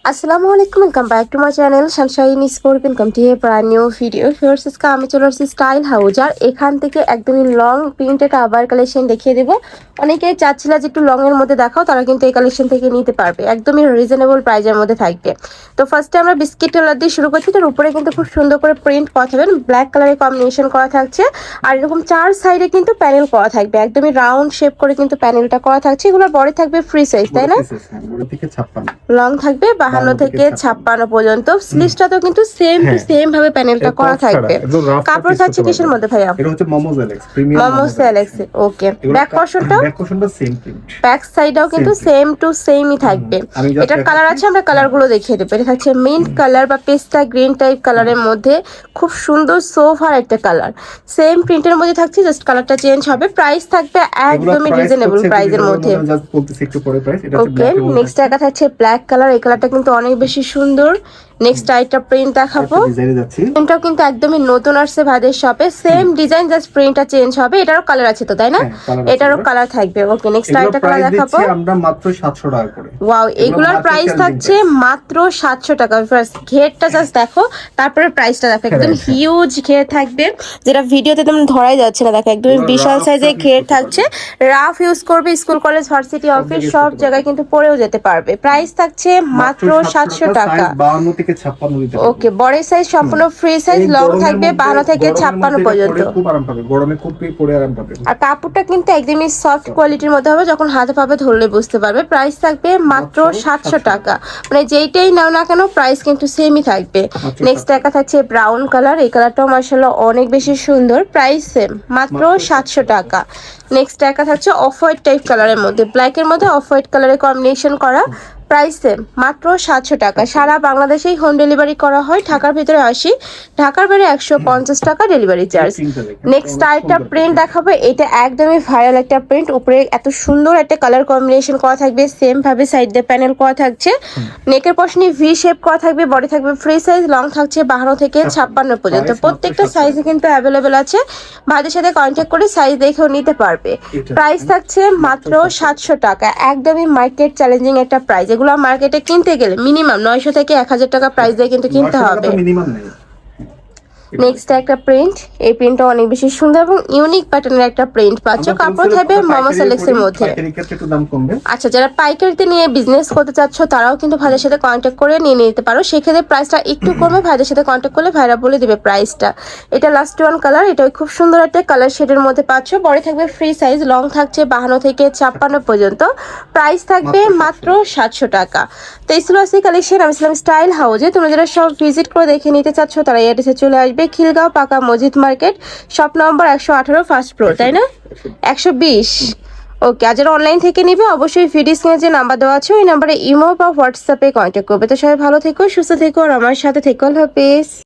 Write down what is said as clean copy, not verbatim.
আসসালামু আলাইকুম, welcome back to my channel Sunshine sport. Welcome to A brand new video. First আজকে আমি চলে আসছি স্টাইল হাউজ, আর এখান থেকে একদমই লং প্রিন্টেড আবার কালেকশন দেখিয়ে দেবো। অনেকেই চাচ্ছিল যে একটু লং এর মধ্যে দেখাও, তারা কিন্তু এই কালেকশন থেকে নিতে পারবে, একদমই রিজনেবল প্রাইজের মধ্যে থাকবে। তো ফার্স্টে আমরা বিস্কিট কালার দিয়ে শুরু করছি। তার উপরে কিন্তু খুব সুন্দর করে প্রিন্ট করা থাকবে, ব্ল্যাক কালারের কম্বিনেশন করা থাকছে। আর এরকম চার সাইডে কিন্তু প্যানেল করা থাকবে, একদমই রাউন্ড শেপ করে কিন্তু প্যানেলটা করা থাকছে। এগুলো বড় থাকবে ফ্রি সাইজ, তাই না? লং থাকবে 52 থেকে 56 পর্যন্ত। স্লিভসটাতেও কিন্তু সেম টু সেম ভাবে প্যানেলটা করা থাকবে। কাপড় থাকছে কিসের মধ্যে ভাইয়া? এটা হচ্ছে momos Alex premium momos Alex. Okay, back পোরশনটা সেম প্রিন্ট, ব্যাক সাইডটাও কিন্তু সেম টু সেমই থাকবে। এটার কালার আছে, আমরা কালারগুলো দেখিয়ে দেব। এটা থাকছে মিন্ট কালার বা পেস্টা গ্রিন টাইপ কালারের মধ্যে, খুব সুন্দর সোফার একটা কালার। সেম প্রিন্টের মধ্যে থাকছে, জাস্ট কালারটা চেঞ্জ হবে। প্রাইস থাকবে একদমই রিজনেবল প্রাইসের মধ্যে। ওকে, নেক্সট একটা থাকছে ব্ল্যাক কালার। এই কালারটা কিন্তু অনেক বেশি সুন্দর। নেক্সট আইটা প্রিন্ট দেখাবো। প্রিন্টটাও কিন্তু একদমই নতুন আসছে ভাইদের শপে, সেম ডিজাইন, জাস্ট প্রিন্টটা চেঞ্জ হবে। এটারও কালার আছে তো, তাই না? এটারও কালার থাকবে। ওকে, নেক্সট আইটা কালার দেখাবো। আমরা মাত্র 700 টাকা করে। ওয়াও, এগুলোর প্রাইস থাকছে মাত্র 700 টাকা। ফার্স্ট ঘেরটা জাস্ট দেখো, তারপরে প্রাইসটা দেখো। একদম হিউজ ঘের থাকবে, যেটা ভিডিওতে তেমন ধরাই যাচ্ছে না। দেখো একদম বিশাল সাইজের ঘের থাকছে। রাফ ইউজ করবে, স্কুল কলেজ ভার্সিটি অফিস সব জায়গায় কিন্তু পরেও যেতে পারবে। প্রাইস থাকছে মাত্র 700 টাকা। ওকে, বড় সাইজ সম্পূর্ণ ফ্রি সাইজ, লং থাকবে 52 থেকে 56 পর্যন্ত। খুব আরাম পাবে, গরমে খুব পরে আরাম পাবে। আর কাপড়টা কিন্তু একদমই সফট কোয়ালিটির মধ্যে হবে, যখন হাতে পাবে ধরলে বুঝতে পারবে। প্রাইস থাকবে মাত্র 700 টাকা। মানে যেইটাই নাও না কেন প্রাইস কিন্তু সেমই থাকবে। নেক্সট একটা থাকছে ব্রাউন কালার। এই কালারটাও মাশাআল্লাহ অনেক বেশি সুন্দর। প্রাইস সেম, মাত্র 700 টাকা। নেক্সট একটা থাকছে অফ হোয়াইট টাইপ কালারের মধ্যে, ব্ল্যাকের মধ্যে অফ হোয়াইট কালারের কম্বিনেশন করা। প্রাইস সেম, মাত্র 700 টাকা। সারা বাংলাদেশেই হোম ডেলিভারি করা হয়। ঢাকার ভিতরে 80, ঢাকার বাইরে 150 টাকা ডেলিভারি চার্জ। নেক্সট আরেকটা প্রিন্ট দেখাবো। এটা একদমই ভাইরাল একটা প্রিন্ট। উপরে এত সুন্দর একটা কালার কম্বিনেশন করা থাকবে, সেম ভাবে সাইড দিয়ে প্যানেল করা থাকছে। নেকের পশনে ভি শেপ করা থাকবে, বডি থাকবে ফ্রি সাইজ, লং থাকছে 52 থেকে 56 পর্যন্ত। প্রত্যেকটা সাইজে কিন্তু অ্যাভেলেবেল আছে। ভাইদের সাথে কন্ট্যাক্ট করে সাইজ দেখেও নিতে পারবে। প্রাইস থাকছে মাত্র 700 টাকা। একদমই মার্কেট চ্যালেঞ্জিং একটা প্রাইস। এগুলো মার্কেটে কিনতে গেলে মিনিমাম 900 থেকে 1000 টাকা প্রাইস দিয়ে কিন্তু কিনতে হবে। নেক্সট একটা প্রিন্ট। এই প্রিন্টটা অনেক বেশি সুন্দর এবং ইউনিক প্যাটার্নের একটা প্রিন্ট পাচ্ছ। কাপড় থাকবে মোমো সেলেক্সের মধ্যে। আচ্ছা, যারা পাইকারিতে নিয়ে বিজনেস করতে চাচ্ছ তারাও কিন্তু ভাইদের সাথে কন্ট্যাক্ট করে নিয়ে নিতে পারো। সেক্ষেত্রে প্রাইসটা একটু কমে, ভাইদের সাথে কন্ট্যাক্ট করলে ভাইরা বলে দিবে প্রাইসটা। এটা লাস্ট ওয়ান কালার। এটা খুব সুন্দর একটা কালার শেডের মধ্যে পাচ্ছ। বডি থাকবে ফ্রি সাইজ, লং থাকছে 52 থেকে 56 পর্যন্ত। প্রাইস থাকবে মাত্র 700 টাকা। তো এই ছিল আজকের কালেকশন। আমি ছিলাম স্টাইল হাউজে। তোমরা যারা সব ভিজিট করে দেখে নিতে চাচ্ছ তারা এই অ্যাড্রেসে চলে আসবে, খিলগাঁও পাকা মসজিদ market, shop number 118 first floor, তাই না? 120। ওকে, আর যারা অনলাইন থেকে নিবে অবশ্যই ভিডিও স্ক্রিনে যে নাম্বার দেওয়া আছে ওই নাম্বারে ইমো বা হোয়াটসঅ্যাপে কন্ট্যাক্ট করবে। তো সবাই ভালো থেকো, সুস্থ থেকো, আর আমার সাথে থেকো। আল্লাহ হাফেজ।